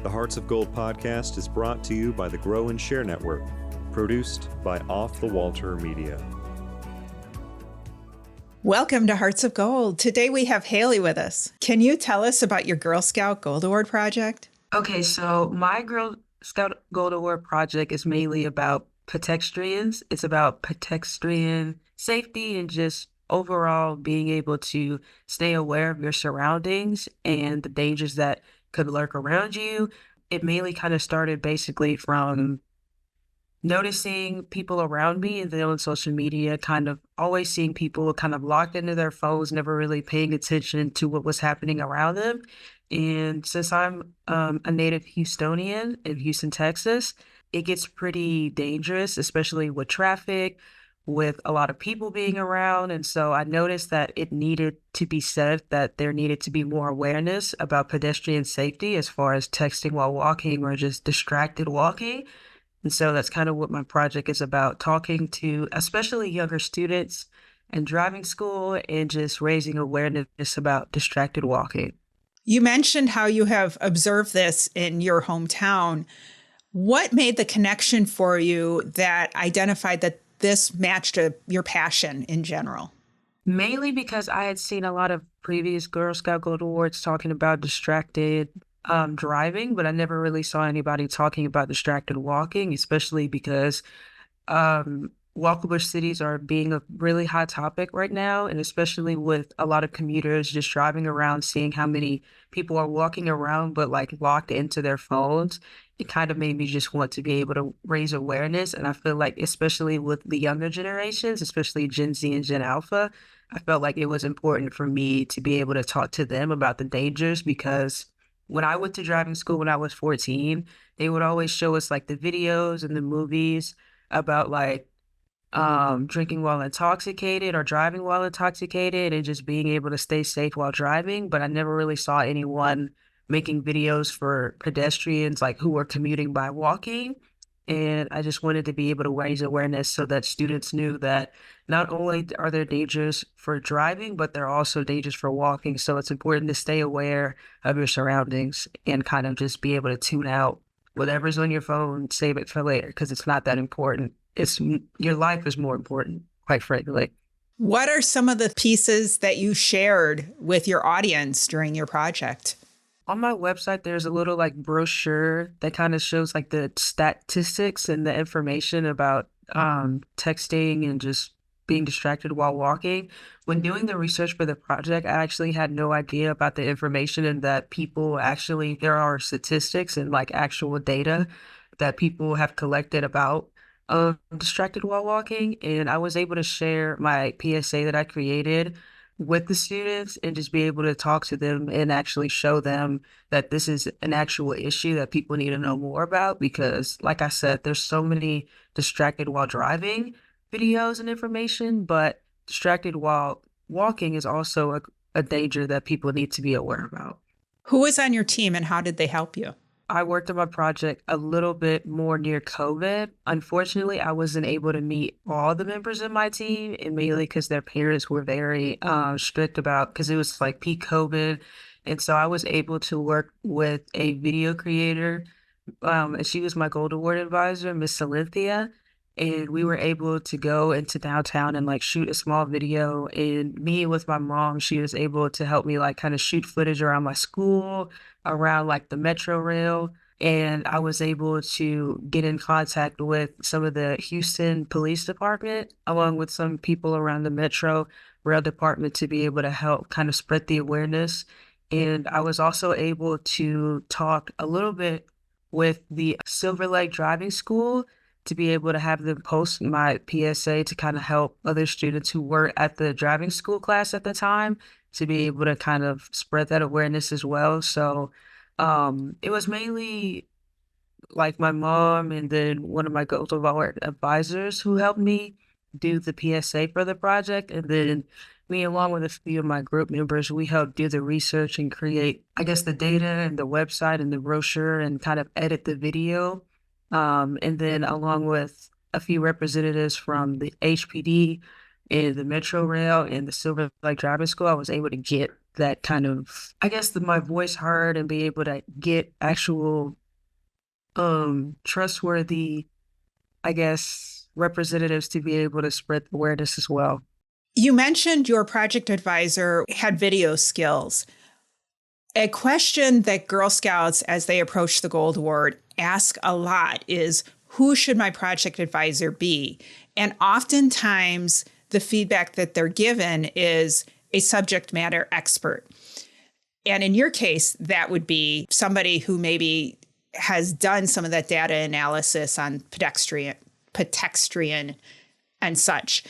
The Hearts of Gold podcast is brought to you by the Grow and Share Network, produced by Off the Walter Media. Welcome to Hearts of Gold. Today we have Hailey with us. Can you tell us about your Girl Scout Gold Award project? Okay, so my Girl Scout Gold Award project is mainly about pedestrians. It's about pedestrian safety and just overall being able to stay aware of your surroundings and the dangers that could lurk around you. It mainly kind of started basically from noticing people around me and then on social media, kind of always seeing people kind of locked into their phones, never really paying attention to what was happening around them. And since I'm a native Houstonian in Houston, Texas, it gets pretty dangerous, especially with traffic, with a lot of people being around. And so I noticed that it needed to be said that there needed to be more awareness about pedestrian safety as far as texting while walking or just distracted walking. And so that's kind of what my project is about, talking to especially younger students in driving school and just raising awareness about distracted walking. You mentioned how you have observed this in your hometown. What made the connection for you that identified that this matched your passion in general? Mainly because I had seen a lot of previous Girl Scout Gold Awards talking about distracted driving, but I never really saw anybody talking about distracted walking, especially because walkable cities are being a really hot topic right now, and especially with a lot of commuters just driving around, seeing how many people are walking around but like locked into their phones. It kind of made me just want to be able to raise awareness. And I feel like, especially with the younger generations, especially Gen Z and Gen Alpha, I felt like it was important for me to be able to talk to them about the dangers, because when I went to driving school when I was 14, they would always show us like the videos and the movies about like drinking while intoxicated or driving while intoxicated and just being able to stay safe while driving. But I never really saw anyone making videos for pedestrians like who were commuting by walking. And I just wanted to be able to raise awareness so that students knew that not only are there dangers for driving, but there are also dangers for walking. So it's important to stay aware of your surroundings and kind of just be able to tune out whatever's on your phone, save it for later, because it's not that important. Your life is more important, quite frankly. What are some of the pieces that you shared with your audience during your project? On my website, there's a little like brochure that kind of shows like the statistics and the information about texting and just being distracted while walking. When doing the research for the project, I actually had no idea about the information and that there are statistics and like actual data that people have collected about distracted while walking. And I was able to share my PSA that I created with the students and just be able to talk to them and actually show them that this is an actual issue that people need to know more about, because like I said, there's so many distracted while driving videos and information, but distracted while walking is also a danger that people need to be aware about. Who was on your team and how did they help you? I worked on my project a little bit more near COVID. Unfortunately, I wasn't able to meet all the members of my team, and mainly because their parents were very strict about, because it was like peak COVID. And so I was able to work with a video creator, and she was my Gold Award advisor, Miss Cynthia. And we were able to go into downtown and like shoot a small video. And me with my mom, she was able to help me like kind of shoot footage around my school, around like the Metro Rail. And I was able to get in contact with some of the Houston Police Department, along with some people around the Metro Rail Department, to be able to help kind of spread the awareness. And I was also able to talk a little bit with the Silver Lake Driving School to be able to have them post my PSA to kind of help other students who were at the driving school class at the time, to be able to kind of spread that awareness as well. So it was mainly like my mom and then one of my Gold Award advisors who helped me do the PSA for the project. And then me, along with a few of my group members, we helped do the research and create, I guess, the data and the website and the brochure and kind of edit the video. And then along with a few representatives from the HPD and the Metro Rail and the Silver Lake Driving School, I was able to get that kind of, I guess, my voice heard and be able to get actual trustworthy, I guess, representatives to be able to spread awareness as well. You mentioned your project advisor had video skills. A question that Girl Scouts, as they approach the Gold Award, ask a lot is, who should my project advisor be? And oftentimes, the feedback that they're given is a subject matter expert. And in your case, that would be somebody who maybe has done some of that data analysis on pedestrian and such.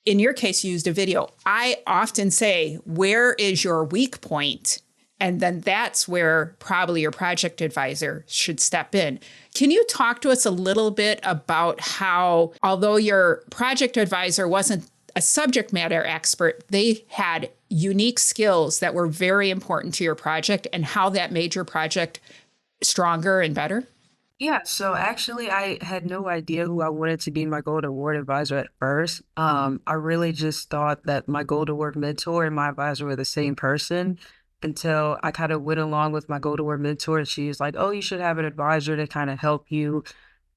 In your case, you used a video. I often say, where is your weak point? And then that's where probably your project advisor should step in. Can you talk to us a little bit about how, although your project advisor wasn't a subject matter expert, they had unique skills that were very important to your project and how that made your project stronger and better? Yeah, so actually, I had no idea who I wanted to be my Gold Award advisor at first. I really just thought that my Gold Award mentor and my advisor were the same person until I kind of went along with my Gold Award mentor. And she was like, oh, you should have an advisor to kind of help you,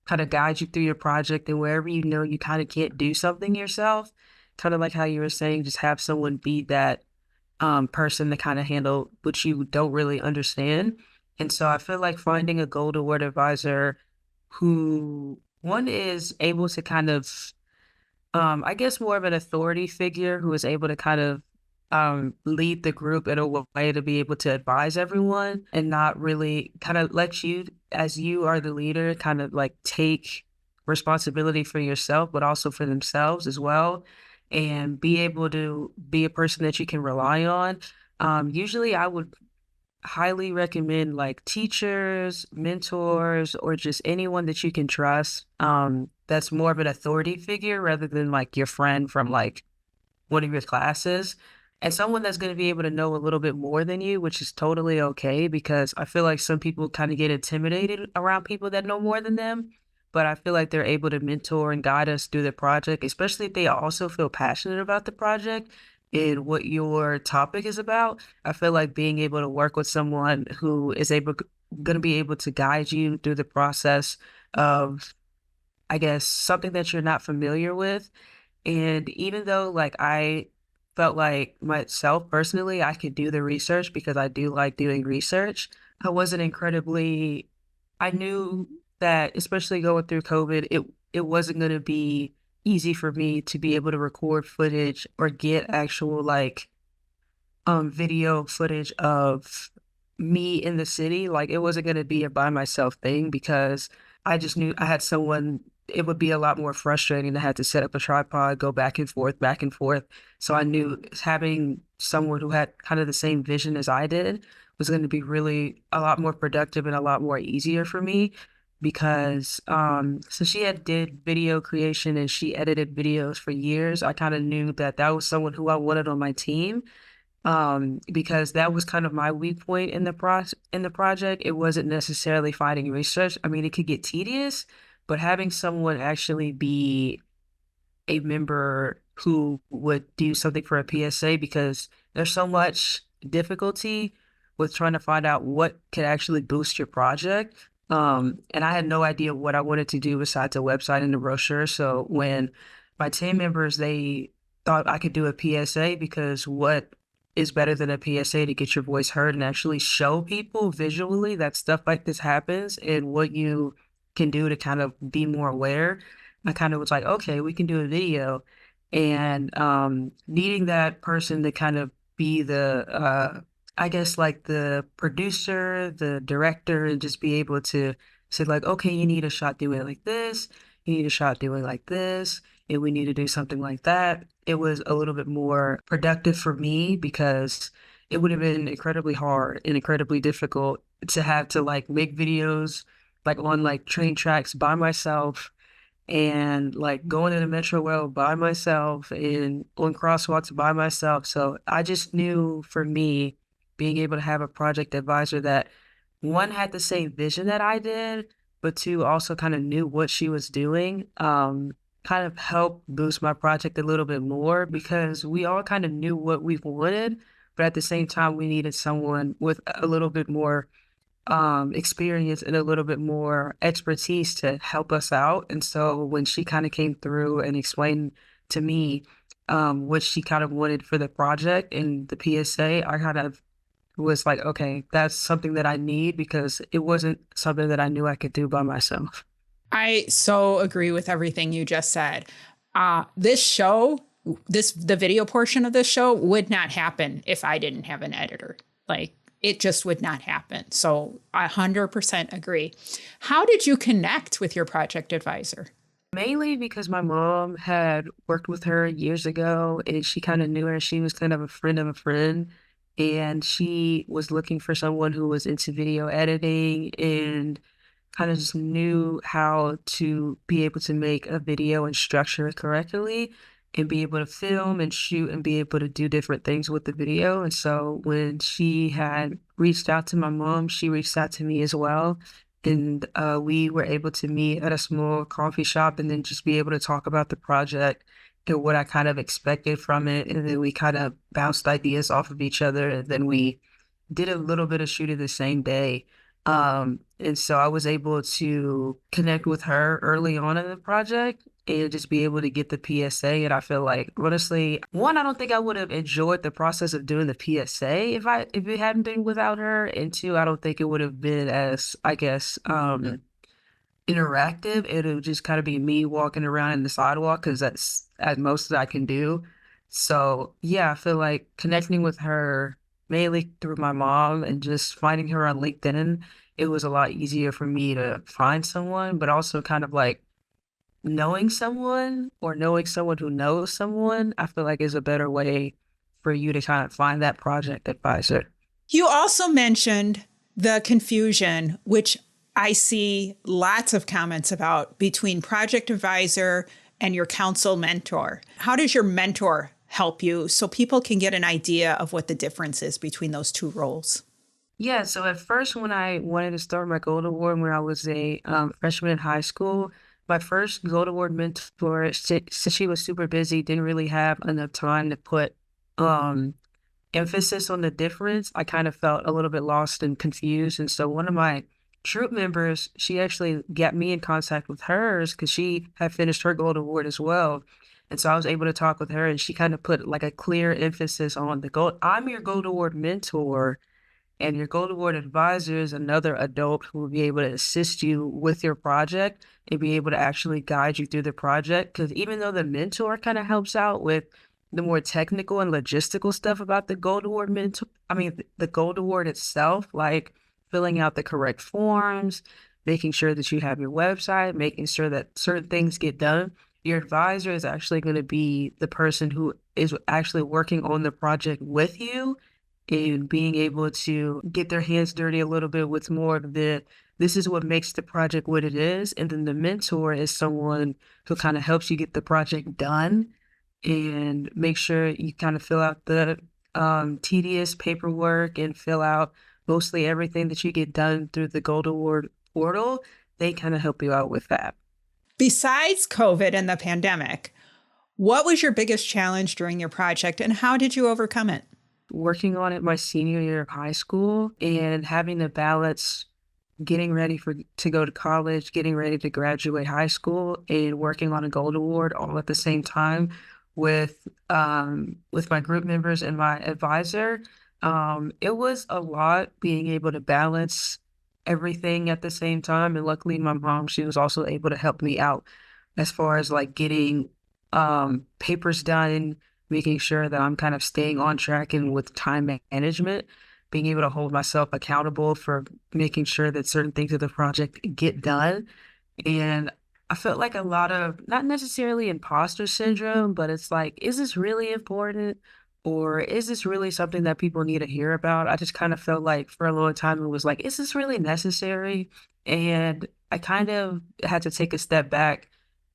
kind of guide you through your project. And wherever you know you kind of can't do something yourself, kind of like how you were saying, just have someone be that person to kind of handle what you don't really understand. And so I feel like finding a Gold Award advisor who one is able to kind of, I guess more of an authority figure who is able to kind of lead the group in a way to be able to advise everyone and not really kind of let you, as you are the leader, kind of like take responsibility for yourself, but also for themselves as well, and be able to be a person that you can rely on. Usually I would highly recommend like teachers, mentors, or just anyone that you can trust. That's more of an authority figure rather than like your friend from like one of your classes. And someone that's going to be able to know a little bit more than you, which is totally okay because I feel like some people kind of get intimidated around people that know more than them. But I feel like they're able to mentor and guide us through the project, especially if they also feel passionate about the project and what your topic is about. I feel like being able to work with someone who is going to be able to guide you through the process of, I guess, something that you're not familiar with. And even though like I felt like myself personally, I could do the research because I do like doing research. I wasn't incredibly, I knew that especially going through COVID, it wasn't going to be easy for me to be able to record footage or get actual like video footage of me in the city. Like it wasn't going to be a by myself thing because I just knew I had someone, it would be a lot more frustrating to have to set up a tripod, go back and forth, back and forth. So I knew having someone who had kind of the same vision as I did was going to be really a lot more productive and a lot more easier for me because so she had did video creation and she edited videos for years. I kind of knew that that was someone who I wanted on my team because that was kind of my weak point in the project. It wasn't necessarily finding research. I mean, it could get tedious, but having someone actually be a member who would do something for a PSA because there's so much difficulty with trying to find out what could actually boost your project. And I had no idea what I wanted to do besides a website and a brochure. So when my team members, they thought I could do a PSA because what is better than a PSA to get your voice heard and actually show people visually that stuff like this happens and what you can do to kind of be more aware. I kind of was like, okay, we can do a video. And needing that person to kind of be the I guess like the producer, the director, and just be able to say like, okay, you need a shot doing it like this, you need a shot doing like this, and we need to do something like that. It was a little bit more productive for me because it would have been incredibly hard and incredibly difficult to have to like make videos like on like train tracks by myself and like going in the metro rail by myself and on crosswalks by myself. So I just knew for me, being able to have a project advisor that one had the same vision that I did, but two also kind of knew what she was doing, kind of helped boost my project a little bit more because we all kind of knew what we wanted, but at the same time, we needed someone with a little bit more experience and a little bit more expertise to help us out. And so when she kind of came through and explained to me what she kind of wanted for the project and the PSA, I kind of was like, okay, that's something that I need because it wasn't something that I knew I could do by myself. I so agree with everything you just said. This show, the video portion of this show would not happen if I didn't have an editor. Like it just would not happen. So I 100% agree. How did you connect with your project advisor? Mainly because my mom had worked with her years ago and she kind of knew her. She was kind of a friend of a friend. And she was looking for someone who was into video editing and kind of just knew how to be able to make a video and structure it correctly and be able to film and shoot and be able to do different things with the video. And so when she had reached out to my mom, she reached out to me as well. And we were able to meet at a small coffee shop and then just be able to talk about the project and what I kind of expected from it. And then we kind of bounced ideas off of each other. And then we did a little bit of shooting the same day. And so I was able to connect with her early on in the project and just be able to get the PSA. And I feel like, honestly, one, I don't think I would have enjoyed the process of doing the PSA if it hadn't been without her. And two, I don't think it would have been as, I guess, interactive. It would just kind of be me walking around in the sidewalk because that's at most that I can do. So yeah, I feel like connecting with her mainly through my mom and just finding her on LinkedIn, it was a lot easier for me to find someone, but also kind of like knowing someone or knowing someone who knows someone, I feel like is a better way for you to kind of find that project advisor. You also mentioned the confusion, which I see lots of comments about between project advisor and your counsel mentor. How does your mentor help you so people can get an idea of what the difference is between those two roles? Yeah, so at first, when I wanted to start my Gold Award when I was a freshman in high school, my first Gold Award mentor, since she was super busy, didn't really have enough time to put um, emphasis on the difference. I kind of felt a little bit lost and confused. And so one of my troop members, she actually got me in contact with hers because she had finished her Gold Award as well. And so I was able to talk with her and she kind of put like a clear emphasis on the gold. I'm your Gold Award mentor and your Gold Award advisor is another adult who will be able to assist you with your project and be able to actually guide you through the project. Because even though the mentor kind of helps out with the more technical and logistical stuff about the Gold Award the Gold Award itself, like filling out the correct forms, making sure that you have your website, making sure that certain things get done. Your advisor is actually going to be the person who is actually working on the project with you and being able to get their hands dirty a little bit with more of this is what makes the project what it is. And then the mentor is someone who kind of helps you get the project done and make sure you kind of fill out the tedious paperwork and fill out mostly everything that you get done through the Gold Award portal. They kind of help you out with that. Besides COVID and the pandemic, what was your biggest challenge during your project and how did you overcome it? Working on it my senior year of high school and having to balance getting ready to go to college, getting ready to graduate high school, and working on a Gold Award all at the same time with my group members and my advisor. It was a lot being able to balance everything at the same time. And luckily my mom, she was also able to help me out as far as like getting papers done, making sure that I'm kind of staying on track and with time management, being able to hold myself accountable for making sure that certain things of the project get done. And I felt like a lot of, not necessarily imposter syndrome, but it's like, is this really important? Or is this really something that people need to hear about? I just kind of felt like for a long time, it was like, is this really necessary? And I kind of had to take a step back,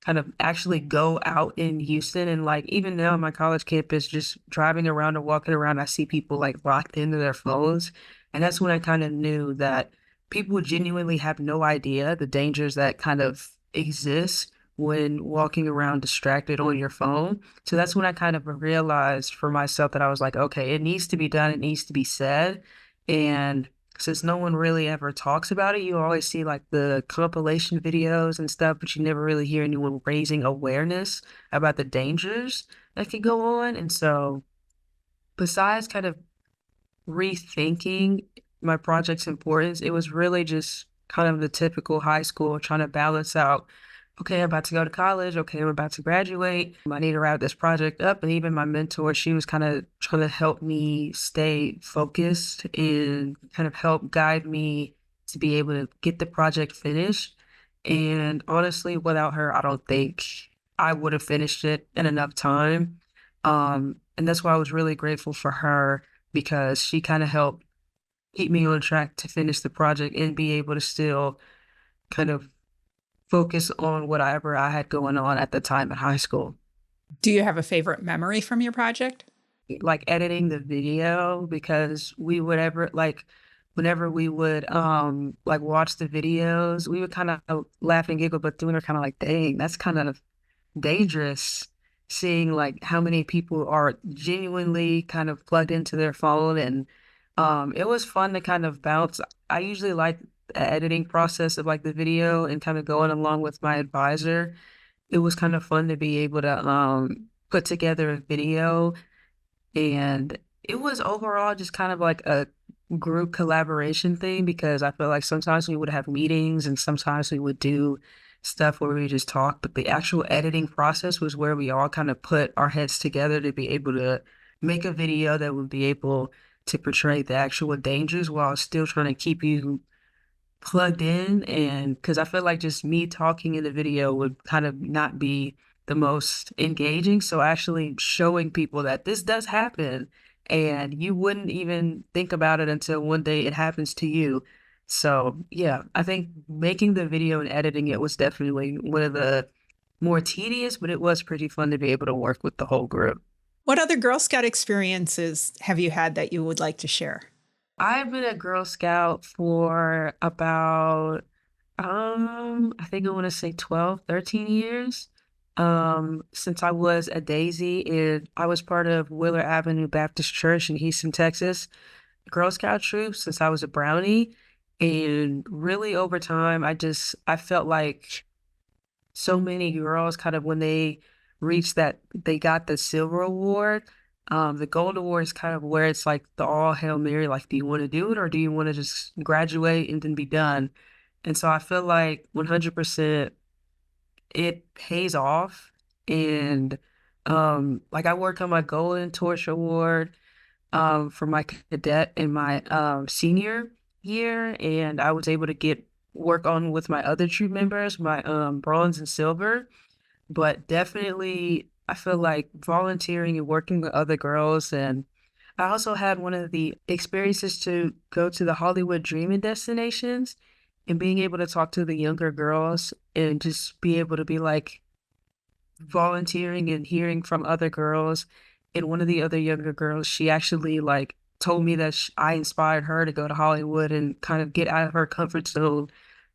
kind of actually go out in Houston. And like, even now on my college campus, just driving around or walking around, I see people like locked into their phones. And that's when I kind of knew that people genuinely have no idea the dangers that kind of exist when walking around distracted on your phone. So that's when I kind of realized for myself that I was like, okay, it needs to be done, it needs to be said. And since no one really ever talks about it, you always see like the compilation videos and stuff, but you never really hear anyone raising awareness about the dangers that could go on. And so, besides kind of rethinking my project's importance, it was really just kind of the typical high school trying to balance out, okay, I'm about to go to college. Okay, I'm about to graduate. I need to wrap this project up. And even my mentor, she was kind of trying to help me stay focused and kind of help guide me to be able to get the project finished. And honestly, without her, I don't think I would have finished it in enough time. And that's why I was really grateful for her because she kind of helped keep me on track to finish the project and be able to still kind of focus on whatever I had going on at the time in high school. Do you have a favorite memory from your project? Like editing the video because we would ever like whenever we would like watch the videos, we would kind of laugh and giggle, but then we were kind of like, dang, that's kind of dangerous seeing like how many people are genuinely kind of plugged into their phone and it was fun to kind of bounce. I usually like the editing process of like the video and kind of going along with my advisor. It was kind of fun to be able to put together a video and it was overall just kind of like a group collaboration thing because I feel like sometimes we would have meetings and sometimes we would do stuff where we just talk, but the actual editing process was where we all kind of put our heads together to be able to make a video that would be able to portray the actual dangers while still trying to keep you plugged in. And because I feel like just me talking in the video would kind of not be the most engaging. So actually showing people that this does happen and you wouldn't even think about it until one day it happens to you. So yeah, I think making the video and editing it was definitely one of the more tedious, but it was pretty fun to be able to work with the whole group. What other Girl Scout experiences have you had that you would like to share? I've been a Girl Scout for about, I think I want to say 12, 13 years. Since I was a Daisy and I was part of Wheeler Avenue Baptist Church in Houston, Texas, Girl Scout troop since I was a brownie. And really over time, I felt like so many girls kind of when they reached that they got the silver award. The gold award is kind of where it's like the all Hail Mary, like, do you want to do it or do you want to just graduate and then be done? And so I feel like 100% it pays off. And like I worked on my Golden Torch Award for my cadet in my senior year, and I was able to get work on with my other troop members, my bronze and silver. But definitely, I feel like volunteering and working with other girls, and I also had one of the experiences to go to the Hollywood Dreaming Destinations and being able to talk to the younger girls and just be able to be like, volunteering and hearing from other girls. And one of the other younger girls, she actually like told me that I inspired her to go to Hollywood and kind of get out of her comfort zone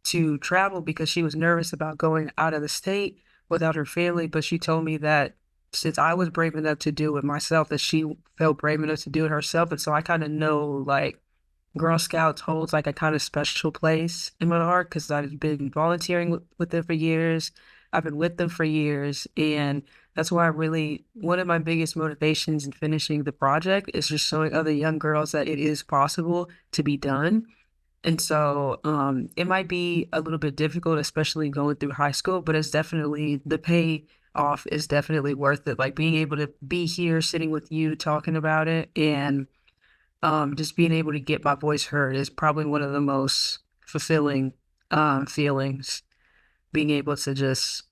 to travel because she was nervous about going out of the state without her family. But she told me that since I was brave enough to do it myself, that she felt brave enough to do it herself. And so I kind of know like Girl Scouts holds like a kind of special place in my heart because I've been volunteering with them for years. I've been with them for years. And that's why one of my biggest motivations in finishing the project is just showing other young girls that it is possible to be done. And so it might be a little bit difficult, especially going through high school, but it's definitely the pay off is definitely worth it. Like being able to be here sitting with you talking about it and just being able to get my voice heard is probably one of the most fulfilling feelings. Being able to just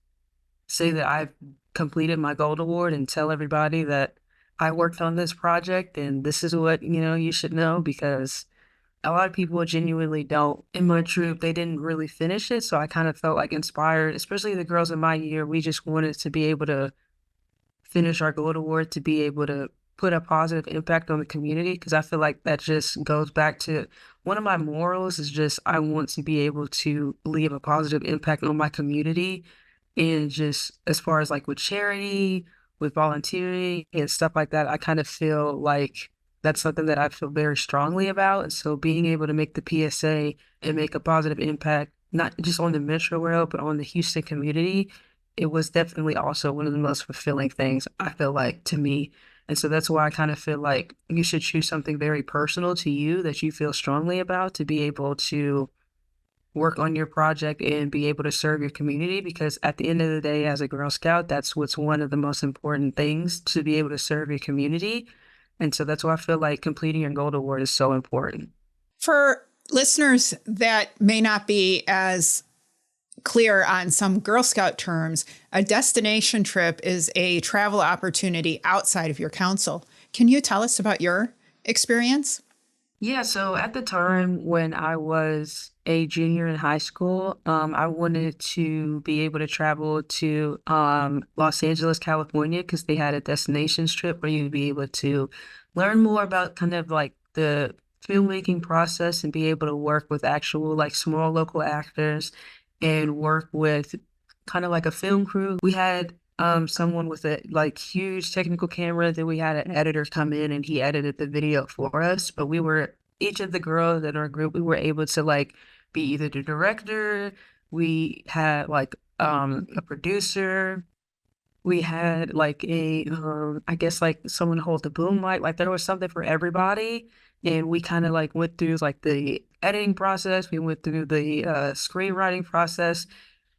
say that I've completed my gold award and tell everybody that I worked on this project and this is what, you should know because a lot of people genuinely don't. In my troop, they didn't really finish it. So I kind of felt like inspired, especially the girls in my year. We just wanted to be able to finish our gold award, to be able to put a positive impact on the community. Because I feel like that just goes back to one of my morals is just I want to be able to leave a positive impact on my community. And just as far as like with charity, with volunteering and stuff like that, I kind of feel like that's something that I feel very strongly about. And so being able to make the PSA and make a positive impact, not just on the metro world, but on the Houston community, it was definitely also one of the most fulfilling things I feel like to me. And so that's why I kind of feel like you should choose something very personal to you that you feel strongly about to be able to work on your project and be able to serve your community, because at the end of the day, as a Girl Scout, that's what's one of the most important things, to be able to serve your community. And so that's why I feel like completing your gold award is so important. For listeners that may not be as clear on some Girl Scout terms, a destination trip is a travel opportunity outside of your council. Can you tell us about your experience? Yeah, so at the time when I was a junior in high school, I wanted to be able to travel to Los Angeles, California, because they had a destinations trip where you'd be able to learn more about kind of like the filmmaking process and be able to work with actual like small local actors and work with kind of like a film crew. We had someone with a like huge technical camera. Then we had an editor come in and he edited the video for us. But we were each of the girls in our group, we were able to like be either the director, we had like a producer, we had like a I guess like someone hold the boom mic. Like there was something for everybody. And we kind of like went through like the editing process, we went through the screenwriting process,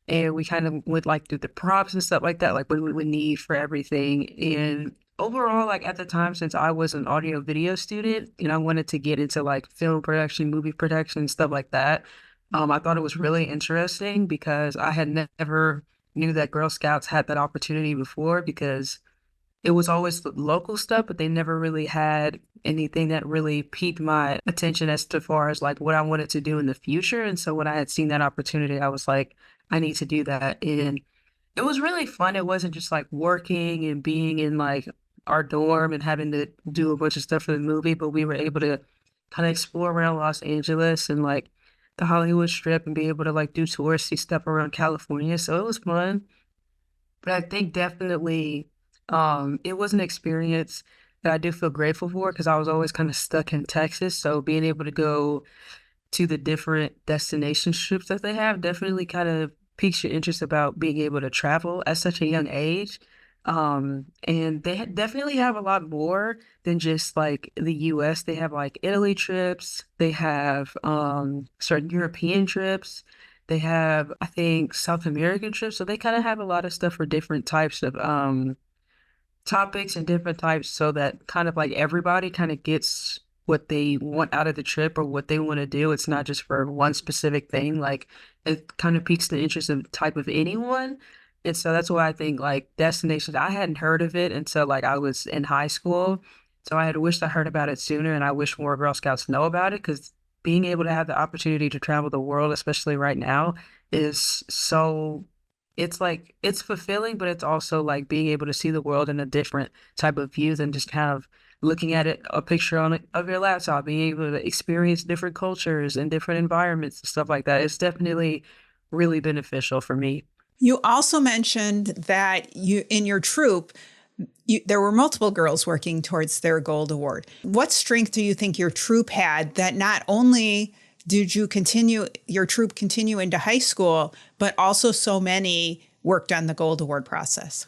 and we kind of went like through the props and stuff like that, like what we would need for everything. And overall, like at the time, since I was an audio video student and I wanted to get into like film production, movie production, stuff like that, I thought it was really interesting because I had never knew that Girl Scouts had that opportunity before, because it was always the local stuff, but they never really had anything that really piqued my attention as to far as like what I wanted to do in the future. And so when I had seen that opportunity, I was like, I need to do that. And it was really fun. It wasn't just like working and being in like our dorm and having to do a bunch of stuff for the movie, but we were able to kind of explore around Los Angeles and like the Hollywood Strip and be able to like do touristy stuff around California. So it was fun. But I think definitely it was an experience that I do feel grateful for, because I was always kind of stuck in Texas. So being able to go to the different destination trips that they have definitely kind of piques your interest about being able to travel at such a young age. And they definitely have a lot more than just like the US. They have like Italy trips, they have certain European trips, they have, I think, South American trips. So they kind of have a lot of stuff for different types of topics and different types, so that kind of like everybody kind of gets what they want out of the trip or what they want to do. It's not just for one specific thing. Like it kind of piques the interest of type of anyone. And so that's why I think like destinations, I hadn't heard of it until like I was in high school. So I had wished I heard about it sooner, and I wish more Girl Scouts know about it, because being able to have the opportunity to travel the world, especially right now, is so it's like it's fulfilling, but it's also like being able to see the world in a different type of view than just kind of looking at it, a picture on it of your laptop, being able to experience different cultures and different environments and stuff like that. It's definitely really beneficial for me. You also mentioned that you, in your troop, there were multiple girls working towards their gold award. What strength do you think your troop had that not only did your troop continue into high school, but also so many worked on the gold award process?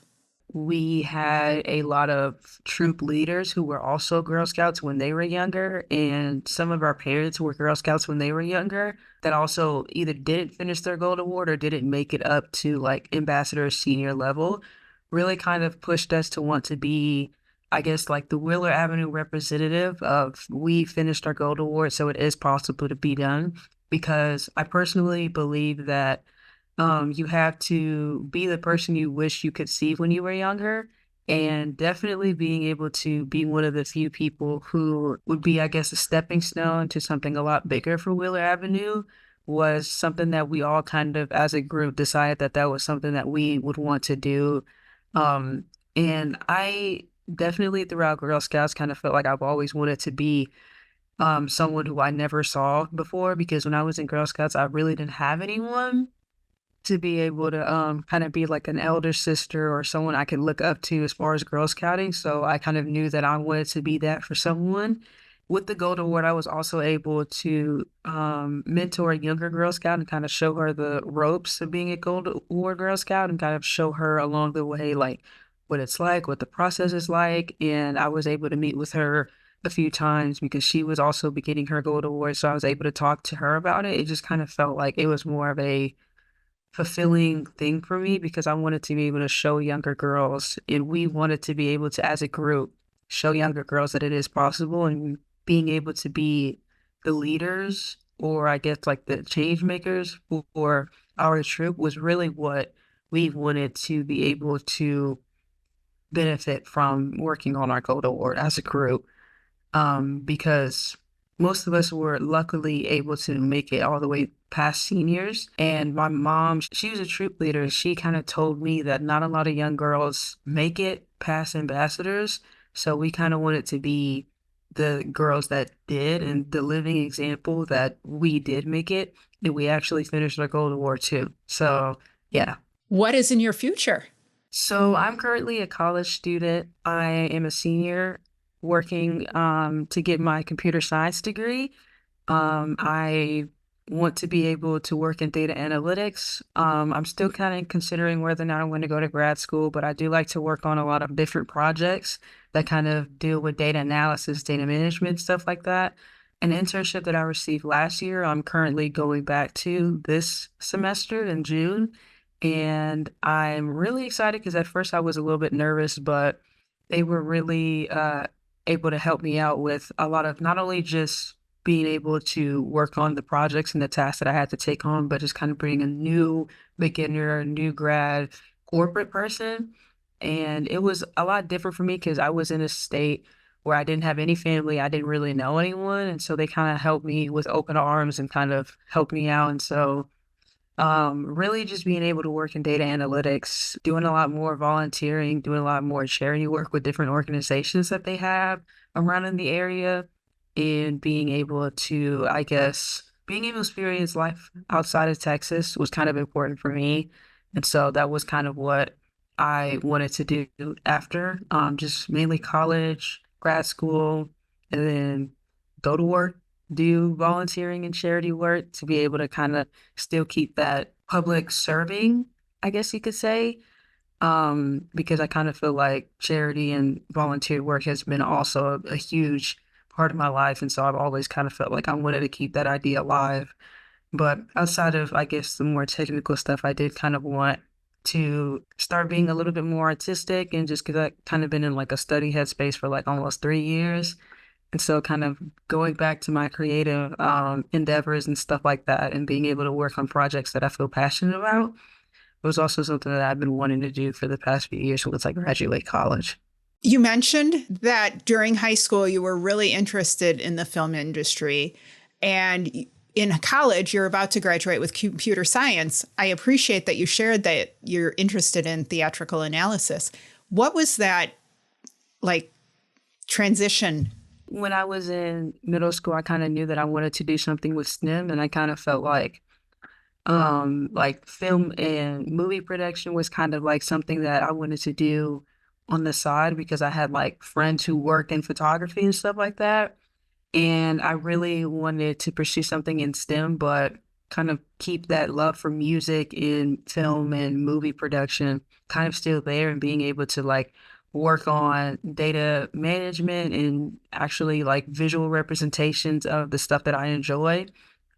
We had a lot of troop leaders who were also Girl Scouts when they were younger, and some of our parents were Girl Scouts when they were younger that also either didn't finish their gold award or didn't make it up to like ambassador senior level. Really kind of pushed us to want to be, I guess, like the Wheeler Avenue representative of we finished our gold award, so it is possible to be done. Because I personally believe that you have to be the person you wish you could see when you were younger. And definitely being able to be one of the few people who would be, I guess, a stepping stone to something a lot bigger for Wheeler Avenue was something that we all kind of, as a group, decided that that was something that we would want to do. Um, and I definitely, throughout Girl Scouts, kind of felt like I've always wanted to be someone who I never saw before, because when I was in Girl Scouts, I really didn't have anyone. to be able to kind of be like an elder sister or someone I could look up to as far as Girl Scouting. So I kind of knew that I wanted to be that for someone. With the Gold Award, I was also able to mentor a younger Girl Scout and kind of show her the ropes of being a Gold Award Girl Scout and kind of show her along the way, like what it's like, what the process is like. And I was able to meet with her a few times because she was also beginning her Gold Award. So I was able to talk to her about it. It just kind of felt like it was more of a fulfilling thing for me because I wanted to be able to show younger girls, and we wanted to be able to, as a group, show younger girls that it is possible, and being able to be the leaders, or I guess like the change makers for our troop, was really what we wanted to be able to benefit from working on our Gold Award as a group, because most of us were luckily able to make it all the way past seniors. And my mom, she was a troop leader. She kind of told me that not a lot of young girls make it past ambassadors. So we kind of wanted to be the girls that did and the living example that we did make it. And we actually finished our Gold Award too. So yeah. What is in your future? So I'm currently a college student. I am a senior working to get my computer science degree. I want to be able to work in data analytics. I'm still kind of considering whether or not I want to go to grad school, but I do like to work on a lot of different projects that kind of deal with data analysis, data management, stuff like that. An internship that I received last year, I'm currently going back to this semester in June. And I'm really excited because at first I was a little bit nervous, but they were really able to help me out with a lot of not only just being able to work on the projects and the tasks that I had to take on, but just kind of being a new beginner, new grad corporate person. And it was a lot different for me because I was in a state where I didn't have any family. I didn't really know anyone. And so they kind of helped me with open arms and kind of helped me out. And so really just being able to work in data analytics, doing a lot more volunteering, doing a lot more charity work with different organizations that they have around in the area, and being able to, I guess, being able to experience life outside of Texas was kind of important for me. And so that was kind of what I wanted to do after, just mainly college, grad school, and then go to work, do volunteering and charity work to be able to kind of still keep that public serving, I guess you could say, because I kind of feel like charity and volunteer work has been also a huge part of my life. And so I've always kind of felt like I wanted to keep that idea alive. But outside of, I guess, the more technical stuff, I did kind of want to start being a little bit more artistic, and just because I kind of been in like a study headspace for like almost 3 years. And so kind of going back to my creative endeavors and stuff like that, and being able to work on projects that I feel passionate about was also something that I've been wanting to do for the past few years once I graduate college. You mentioned that during high school, you were really interested in the film industry. And in college, you're about to graduate with computer science. I appreciate that you shared that you're interested in theatrical analysis. What was that like transition? When I was in middle school, I kind of knew that I wanted to do something with STEM, and I kind of felt like film and movie production was kind of like something that I wanted to do on the side because I had like friends who worked in photography and stuff like that. And I really wanted to pursue something in STEM, but kind of keep that love for music and film and movie production kind of still there, and being able to like work on data management and actually like visual representations of the stuff that I enjoy,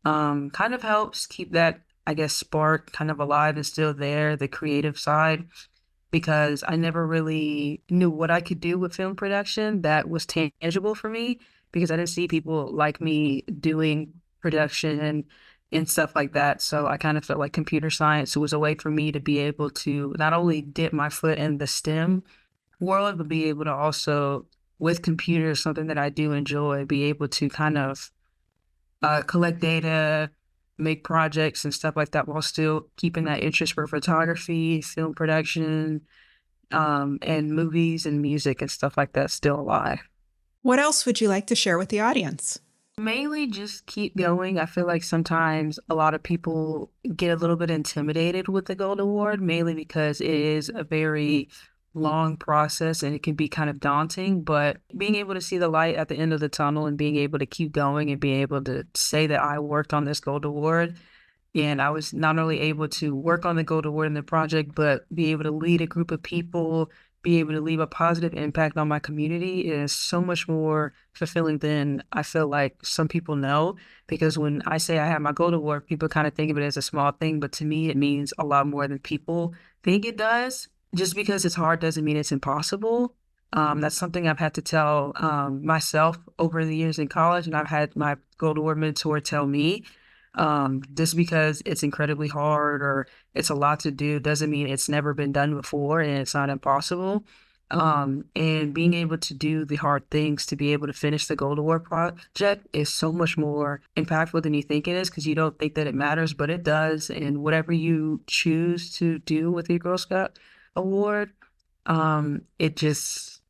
kind of helps keep that, I guess, spark kind of alive and still there, the creative side, because I never really knew what I could do with film production that was tangible for me, because I didn't see people like me doing production and stuff like that. So I kind of felt like computer science was a way for me to be able to not only dip my foot in the STEM world, but be able to also, with computers, something that I do enjoy, be able to kind of collect data, make projects and stuff like that, while still keeping that interest for photography, film production, and movies and music and stuff like that still alive. What else would you like to share with the audience? Mainly just keep going. I feel like sometimes a lot of people get a little bit intimidated with the Gold Award, mainly because it is a very long process and it can be kind of daunting. But being able to see the light at the end of the tunnel and being able to keep going and being able to say that I worked on this Gold Award and I was not only able to work on the Gold Award in the project, but be able to lead a group of people, be able to leave a positive impact on my community is so much more fulfilling than I feel like some people know. Because when I say I have my Gold Award, people kind of think of it as a small thing, but to me, it means a lot more than people think it does. Just because it's hard doesn't mean it's impossible. That's something I've had to tell myself over the years in college, and I've had my Gold Award mentor tell me. Just because it's incredibly hard or it's a lot to do doesn't mean it's never been done before and it's not impossible. And being able to do the hard things to be able to finish the Gold Award project is so much more impactful than you think it is because you don't think that it matters, but it does. And whatever you choose to do with your Girl Scout Award, it just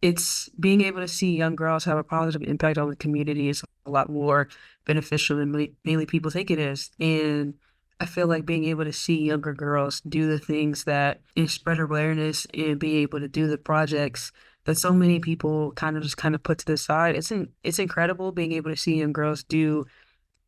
it's being able to see young girls have a positive impact on the community is a lot more beneficial than mainly people think it is. And I feel like being able to see younger girls do the things that and spread awareness and be able to do the projects that so many people kind of put to the side. It's incredible being able to see young girls do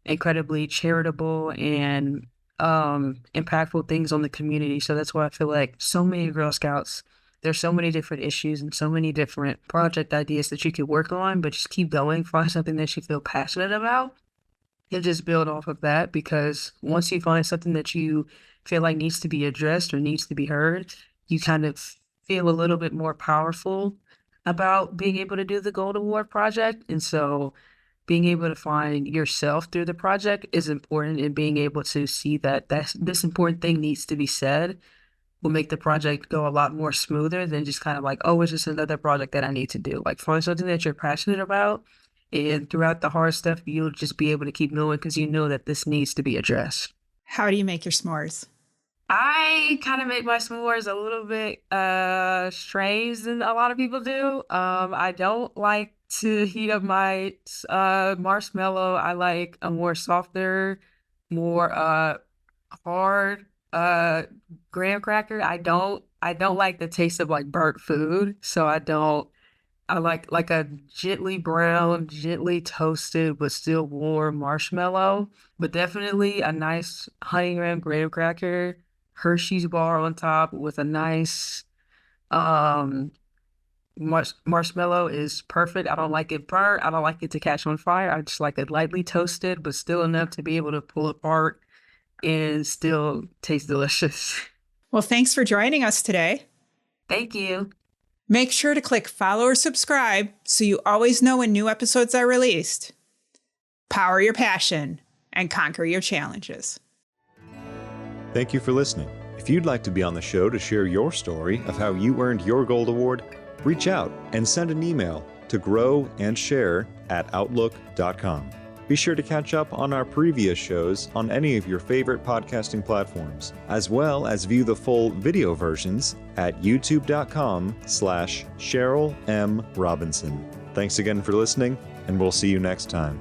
incredibly charitable and impactful things on the community. So that's why I feel like so many Girl Scouts, there's so many different issues and so many different project ideas that you could work on, but just keep going, find something that you feel passionate about and just build off of that. Because once you find something that you feel like needs to be addressed or needs to be heard, you kind of feel a little bit more powerful about being able to do the Gold Award project. And so being able to find yourself through the project is important, and being able to see that this important thing needs to be said will make the project go a lot more smoother than just kind of like, oh, it's just another project that I need to do. Like find something that you're passionate about, and throughout the hard stuff, you'll just be able to keep going because you know that this needs to be addressed. How do you make your s'mores? I kind of make my s'mores a little bit strange than a lot of people do. I don't like to heat up my marshmallow. I like a more softer, more hard graham cracker. I don't like the taste of like burnt food, so I like a gently brown, gently toasted but still warm marshmallow, but definitely a nice honey graham cracker, Hershey's bar on top with a nice marshmallow is perfect. I don't like it burnt. I don't like it to catch on fire. I just like it lightly toasted, but still enough to be able to pull apart and still taste delicious. Well, thanks for joining us today. Thank you. Make sure to click follow or subscribe so you always know when new episodes are released. Power your passion and conquer your challenges. Thank you for listening. If you'd like to be on the show to share your story of how you earned your Gold Award, reach out and send an email to growandsshare@outlook.com. Be sure to catch up on our previous shows on any of your favorite podcasting platforms, as well as view the full video versions at youtube.com/Cheryl M. Robinson. Thanks again for listening, and we'll see you next time.